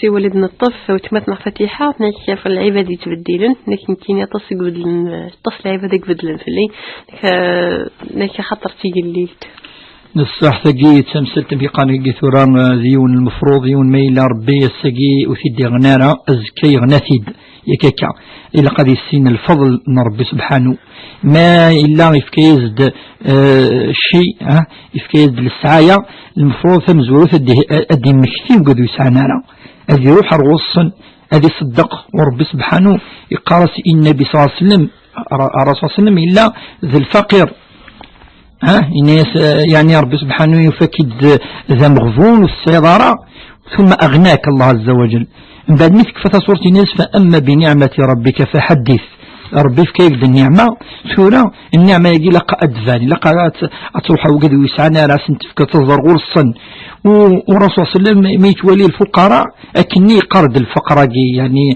سي ولد نطف وتمات مفاتيحة نك في العبادة يتبدلن لكن كيني تصق بدلن تصل العبادة يبدلن في الليل نك خطر تيجي الليل نصح ثقي تمثلت في قانون ثوران ديون المفروض يون ميل ربي السقي وثدي غنارة أزكي غناثيد يكاكا إلا قد يسين الفضل من ربي سبحانه ما إلا يفكيزد شيء يفكيزد للسعاية المفروض ثمزورو أدي مكتي وقدو يسعنانا أدي روح الغصن أدي صدق وربي سبحانه يقارس النبي صلى الله عليه وسلم الرسول صلى الله عليه وسلم إلا ذي الفقير يعني ربي سبحانه يفكد ذا مغفون والسيطرة ثم أغناك الله عز وجل من بعد مثل فتصورت الناس فأما بنعمة ربك فحدث ربي فكيف النعمة سورة النعمة يجي لقى أدفاني لقى أتروح وقد ويسعنا راس انتفك تصدر غرصا ورسول صلى الله عليه وسلم ما يتولي الفقراء أكني قرد الفقراء يعني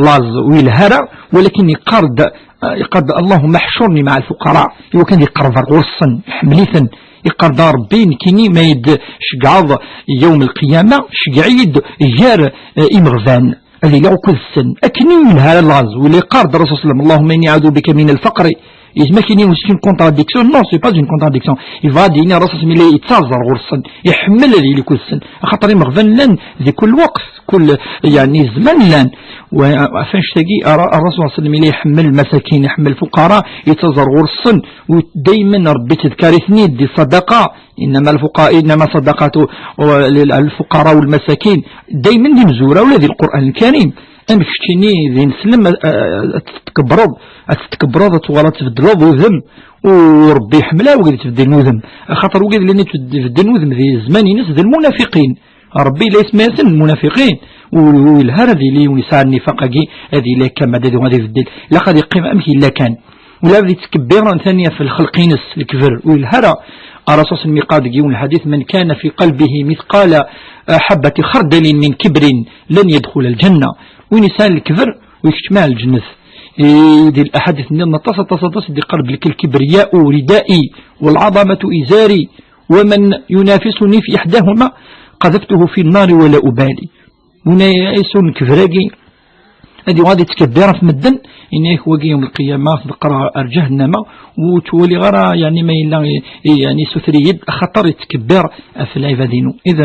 لاز ويلهرة ولكني قرد اللهم احشرني مع الفقراء وكان يقرض غرصا حمليثا يقرض ربي كيني ما يد شقعض يوم القيامة شقعيد جار إمغفان اللي لا كذسن أكني من هذا الغاز واللي قرض الرسول صلى الله عليه وسلم اللهم إني أعوذ بك من الفقر يجمع كيني وسين كونتراديكسيون نو سي با اون كونتراديكسيون يفادي إني الرسول صلى الله عليه وسلم يتزر غرسا يحمل اللي كذسن خاطر إمغفان لن ذي كل وقت كل يعني زمن لن وفاش تجي الرسول صلى الله عليه وسلم يحمل المساكين يحمل الفقراء يتزر غرسا ودايما ربي تذكرثني دي صدقة إنما صدقات الفقراء والمساكين دايما دي مزورة ولا دي القرآن الكريم أمك شتيني ذي نسلم تتكبرض ولا تبدلض وذم وربي يحملها وقد تبدل نوذم خاطر وقد لأني تبدل نوذم ذي زمان ينس ذي المنافقين ربي ليس ماسن المنافقين والهرد لي ونساء النفاقي هذه لا كما هذه غادي يبدل لا غادي يقيم أمك إلا كان ولا غادي تكبر ثانية في الخلقينس الكبر والهرى الرسول صلى الله عليه وسلم الحديث من كان في قلبه مثقال حبة خردل من كبر لن يدخل الجنة ونساء الكبر ويجتمع الجنة دي الأحاديث من تص دي قلب لك الكبرياء ردائي والعظمة إزاري ومن ينافسني في إحداهما قذفته في النار ولا أبالي هنا يسون كفراجي هذه غادي تكبر في مدن إنه هو يوم القيامة تقرأ جهنم وتولي غرا يعني ما يعني ستريد خطر يتكبر في العبادين. إذا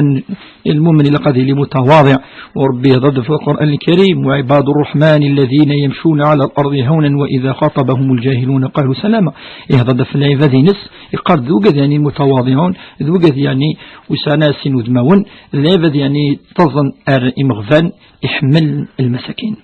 المؤمن لقد متواضع وربي ضد في القرآن الكريم وعباد الرحمن الذين يمشون على الأرض هونا وإذا خاطبهم الجاهلون قالوا سلاما. ضد في العبادين يقال ذوجد يعني متواضعون ذوجد يعني وسناس ودماون العباد يعني تظن إمغفان يحمل المساكين.